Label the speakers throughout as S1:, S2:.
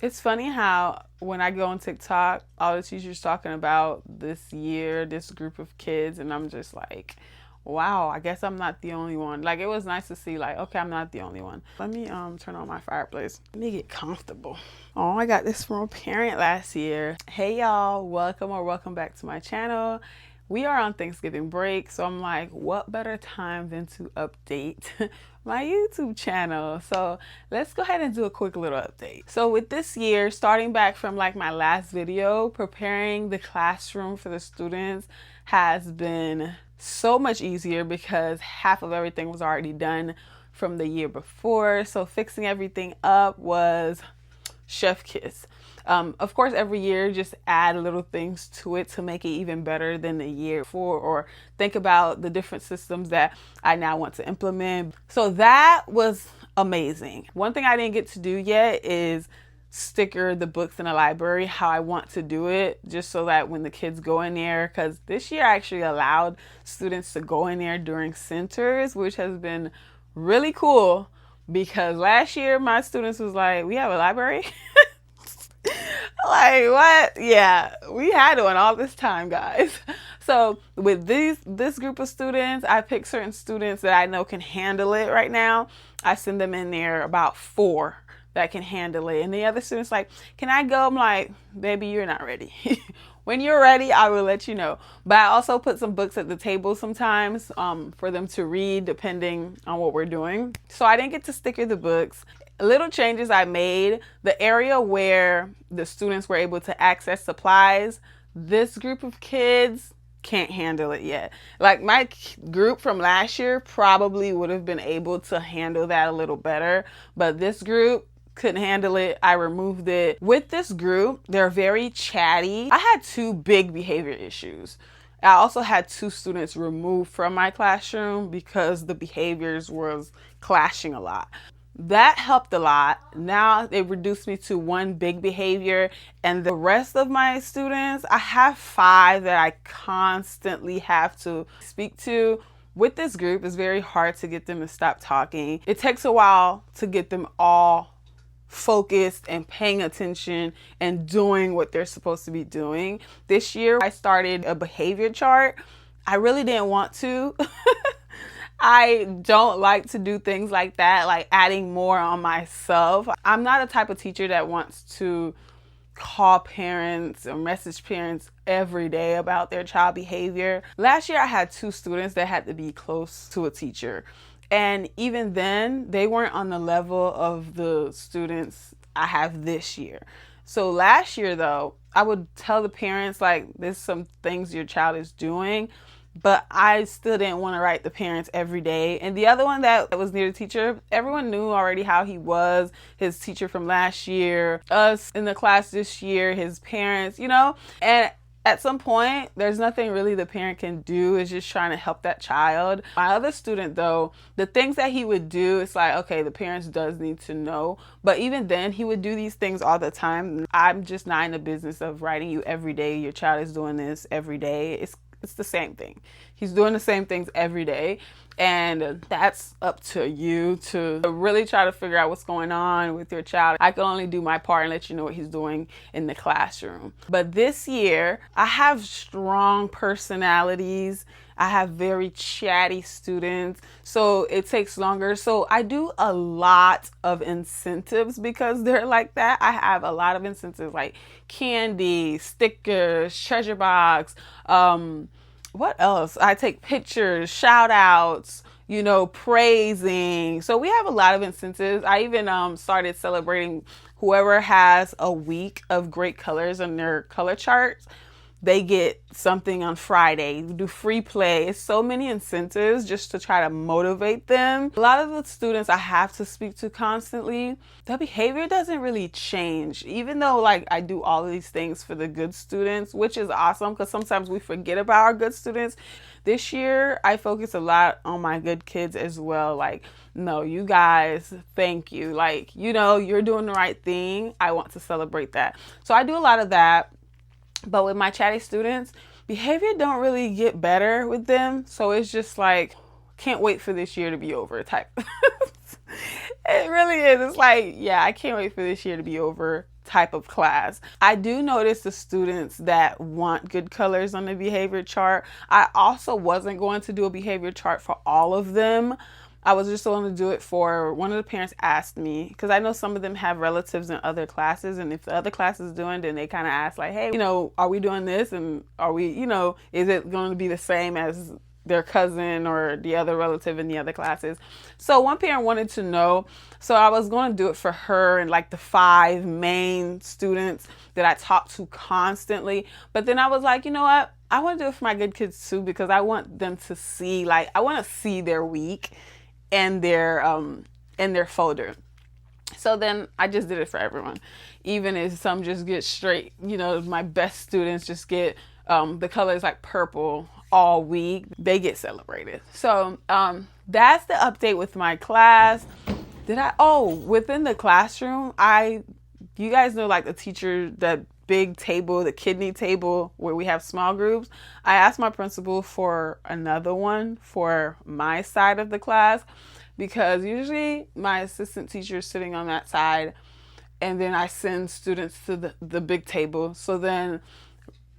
S1: It's funny how when I go on TikTok, all the teachers talking about this year, this group of kids, and I'm just like, wow, I guess I'm not the only one. Like it was nice to see like, okay, I'm not the only one. Let me turn on my fireplace. Let me get comfortable. Oh, I got this from a parent last year. Hey y'all, welcome back to my channel. We are on Thanksgiving break, so I'm like, what better time than to update my YouTube channel? So let's go ahead and do a quick little update. So with this year, starting back from like my last video, preparing the classroom for the students has been so much easier because half of everything was already done from the year before. So fixing everything up was chef kiss. Of course, every year just add little things to it to make it even better than the year before, or think about the different systems that I now want to implement. So that was amazing. One thing I didn't get to do yet is sticker the books in the library how I want to do it, just so that when the kids go in there, because this year I actually allowed students to go in there during centers, which has been really cool because last year my students was like, we have a library? Like what? Yeah, we had one all this time, guys. So with this group of students, I pick certain students that I know can handle it right now. I send them in there, about 4 that can handle it. And the other students like, can I go? I'm like, baby, you're not ready. When you're ready, I will let you know. But I also put some books at the table sometimes for them to read depending on what we're doing. So I didn't get to sticker the books. Little changes I made, the area where the students were able to access supplies, this group of kids can't handle it yet. Like my group from last year probably would have been able to handle that a little better, but this group couldn't handle it. I removed it. With this group, they're very chatty. I had 2 big behavior issues. I also had 2 students removed from my classroom because the behaviors was clashing a lot. That helped a lot. Now it reduced me to 1 big behavior, and the rest of my students, I have 5 that I constantly have to speak to. With this group, it's very hard to get them to stop talking. It takes a while to get them all focused and paying attention and doing what they're supposed to be doing. This year, I started a behavior chart. I really didn't want to. I don't like to do things like that, like adding more on myself. I'm not a type of teacher that wants to call parents or message parents every day about their child behavior. Last year I had 2 students that had to be close to a teacher. And even then, they weren't on the level of the students I have this year. So last year though, I would tell the parents like, there's some things your child is doing, but I still didn't want to write the parents every day. And the other one that was near the teacher, everyone knew already how he was, his teacher from last year, us in the class this year, his parents, and at some point, there's nothing really the parent can do. Is just trying to help that child. My other student, though, the things that he would do, it's like, okay, the parents does need to know. But even then, he would do these things all the time. I'm just not in the business of writing you every day. Your child is doing this every day. It's the same thing. He's doing the same things every day. And that's up to you to really try to figure out what's going on with your child. I can only do my part and let you know what he's doing in the classroom. But this year, I have strong personalities. I have very chatty students, so it takes longer. So I do a lot of incentives because they're like that. I have a lot of incentives like candy, stickers, treasure box, what else? I take pictures, shout outs, praising. So we have a lot of incentives. I even started celebrating whoever has a week of great colors on their color charts. They get something on Friday. We do free play. It's so many incentives just to try to motivate them. A lot of the students I have to speak to constantly, the behavior doesn't really change. Even though like I do all of these things for the good students, which is awesome because sometimes we forget about our good students. This year, I focus a lot on my good kids as well. Like, no, you guys, thank you. Like, you're doing the right thing. I want to celebrate that. So I do a lot of that. But with my chatty students, behavior don't really get better with them. So it's just like, can't wait for this year to be over type. It really is. It's like, yeah, I can't wait for this year to be over type of class. I do notice the students that want good colors on the behavior chart. I also wasn't going to do a behavior chart for all of them. I was just going to do it for one of the parents asked me, because I know some of them have relatives in other classes, and if the other class is doing, then they kind of ask like, hey, are we doing this, and are we, is it going to be the same as their cousin or the other relative in the other classes? So one parent wanted to know, so I was going to do it for her and like the 5 main students that I talk to constantly. But then I was like, you know what? I want to do it for my good kids too, because I want them to see, like, I want to see their week and their folder. So then I just did it for everyone. Even if some just get straight, my best students just get the colors like purple all week, they get celebrated. So that's the update with my class. Within the classroom, you guys know, like, the teacher, that big table, the kidney table where we have small groups. I asked my principal for another one for my side of the class, because usually my assistant teacher is sitting on that side, and then I send students to the big table. So then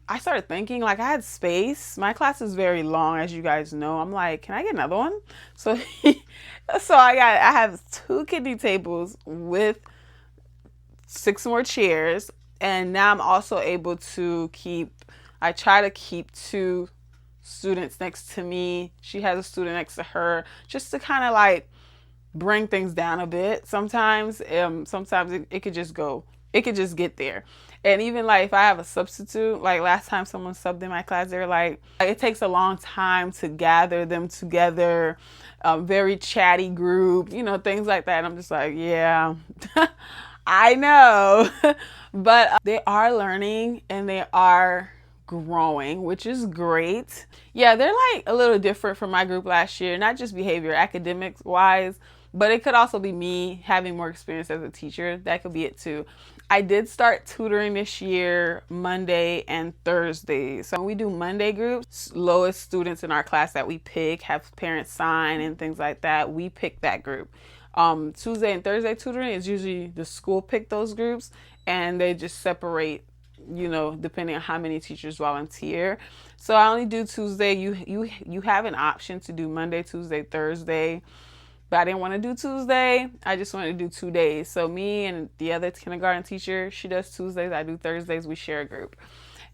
S1: I started thinking, like, I had space. My class is very long, as you guys know. I'm like, can I get another one? So I have 2 kidney tables with 6 more chairs, and now I'm also able to I try to keep 2 students next to me. She has a student next to her, just to kind of like bring things down a bit. Sometimes it could just get there. And even like if I have a substitute, like last time someone subbed in my class, they're like, it takes a long time to gather them together, very chatty group, things like that. And I'm just like, yeah, I know. But they are learning and they are growing, which is great. Yeah, they're like a little different from my group last year, not just behavior, academics wise, but it could also be me having more experience as a teacher. That could be it too. I did start tutoring this year, Monday and Thursday. So when we do Monday groups, lowest students in our class that we pick, have parents sign and things like that, we pick that group. Tuesday and Thursday tutoring is usually the school pick those groups, and they just separate, depending on how many teachers volunteer. So I only do Tuesday. You have an option to do Monday, Tuesday, Thursday. But I didn't want to do Tuesday. I just wanted to do 2 days. So me and the other kindergarten teacher, she does Tuesdays, I do Thursdays. We share a group.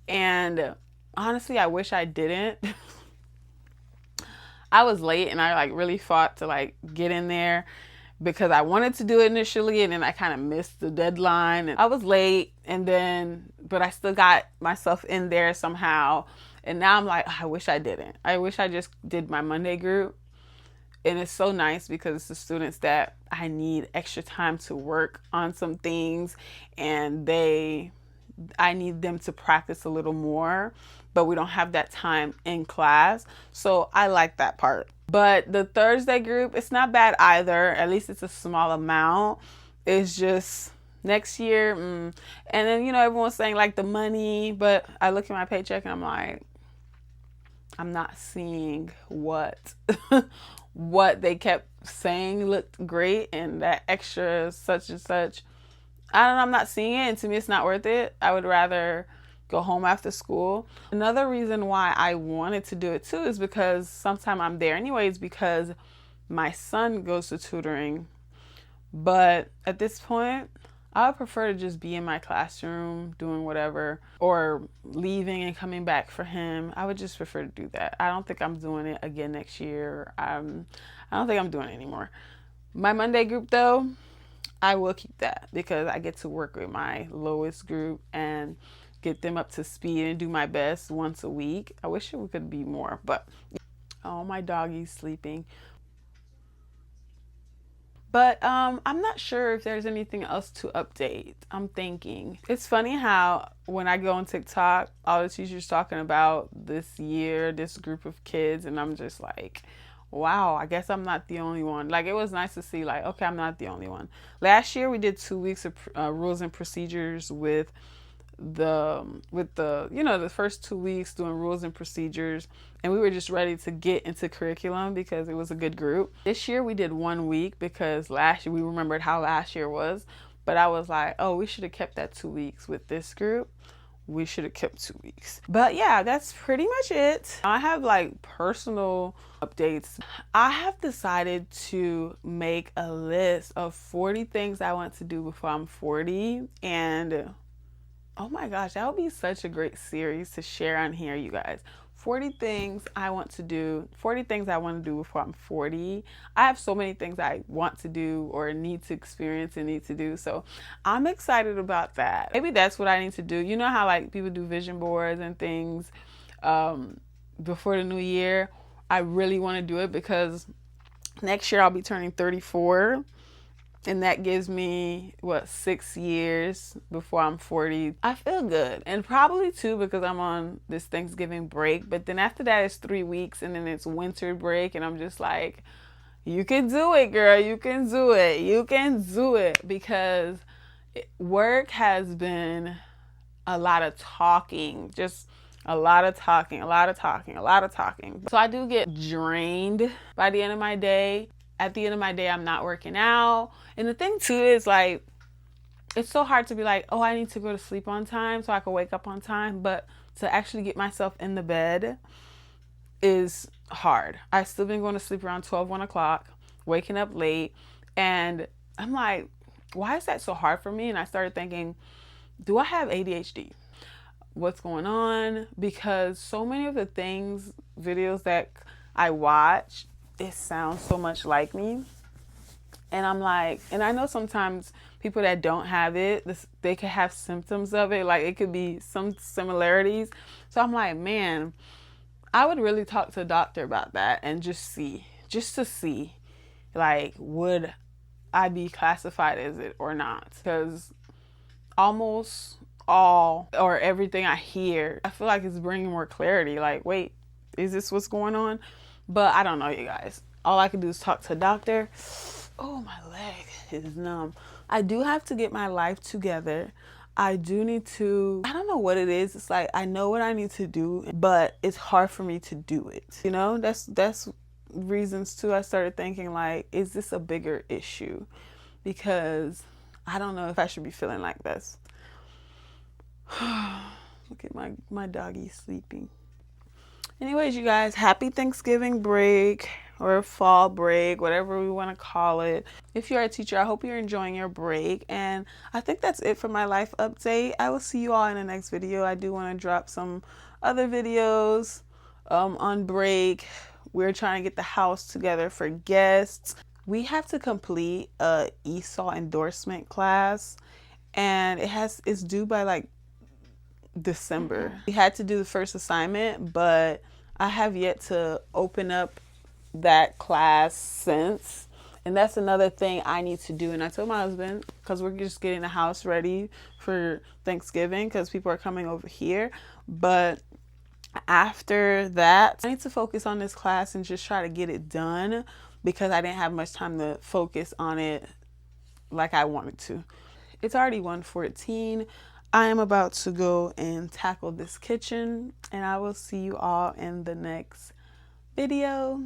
S1: And honestly, I wish I didn't. I was late and I really fought to get in there, because I wanted to do it initially, and then I kind of missed the deadline. And I was late, but I still got myself in there somehow. And now I'm like, I wish I didn't. I wish I just did my Monday group. And it's so nice because it's the students that I need extra time to work on some things, and I need them to practice a little more, but we don't have that time in class. So I like that part. But the Thursday group, it's not bad either. At least it's a small amount. It's just next year. And then, everyone's saying the money, but I look at my paycheck and I'm like, I'm not seeing what what they kept saying looked great, and that extra such and such. I don't know, I'm not seeing it, and to me it's not worth it. I would rather go home after school. Another reason why I wanted to do it too is because sometime I'm there anyways, because my son goes to tutoring. But at this point, I would prefer to just be in my classroom doing whatever, or leaving and coming back for him. I would just prefer to do that. I don't think I'm doing it again next year. I don't think I'm doing it anymore. My Monday group though, I will keep that, because I get to work with my lowest group and get them up to speed and do my best once a week. I wish it could be more, but my doggy's sleeping. But I'm not sure if there's anything else to update. I'm thinking. It's funny how when I go on TikTok, all the teachers talking about this year, this group of kids, and I'm just like, wow, I guess I'm not the only one. It was nice to see, okay, I'm not the only one. Last year we did 2 weeks of rules and procedures with the first 2 weeks doing rules and procedures, and we were just ready to get into curriculum because it was a good group. This year we did 1 week because last year we remembered how last year was, But I was like, oh, we should have kept that 2 weeks with this group. We should have kept 2 weeks. But yeah, that's pretty much it. I have like personal updates. I have decided to make a list of 40 things I want to do before I'm 40. And oh my gosh, that would be such a great series to share on here, you guys. 40 things I want to do, 40 things I want to do before I'm 40. I have so many things I want to do or need to experience and need to do. So I'm excited about that. Maybe that's what I need to do. You know how like people do vision boards and things before the new year? I really want to do it because next year I'll be turning 34. And that gives me, 6 years before I'm 40. I feel good. And probably too because I'm on this Thanksgiving break. But then after that, it's 3 weeks and then it's winter break. And I'm just like, you can do it, girl. You can do it. You can do it. Because work has been a lot of talking. Just a lot of talking, a lot of talking, a lot of talking. So I do get drained by the end of my day. At the end of my day, I'm not working out. And the thing too is like, it's so hard to be like, oh, I need to go to sleep on time so I can wake up on time. But to actually get myself in the bed is hard. I've still been going to sleep around 12, 1 o'clock, waking up late. And I'm like, why is that so hard for me? And I started thinking, do I have ADHD? What's going on? Because so many of the videos that I watch, it sounds so much like me. And I'm like, and I know sometimes people that don't have it, they could have symptoms of it. Like it could be some similarities. So I'm like, man, I would really talk to a doctor about that and just to see, like, would I be classified as it or not? Because almost all or everything I hear, I feel like it's bringing more clarity. Like, wait, is this what's going on? But I don't know, you guys. All I can do is talk to a doctor. Oh, my leg is numb. I do have to get my life together. I do need to, I don't know what it is. It's like, I know what I need to do, but it's hard for me to do it. You know, that's reasons too. I started thinking like, is this a bigger issue? Because I don't know if I should be feeling like this. Look at my doggy sleeping. Anyways, you guys, happy Thanksgiving break or fall break, whatever we want to call it. If you're a teacher, I hope you're enjoying your break. And I think that's it for my life update. I will see you all in the next video. I do want to drop some other videos on break. We're trying to get the house together for guests. We have to complete a ESOL endorsement class, and it's due by like December. We had to do the first assignment, but I have yet to open up that class since. And that's another thing I need to do. And I told my husband, because we're just getting the house ready for Thanksgiving because people are coming over here. But after that, I need to focus on this class and just try to get it done because I didn't have much time to focus on it like I wanted to. It's already 1:14. I am about to go and tackle this kitchen, and I will see you all in the next video.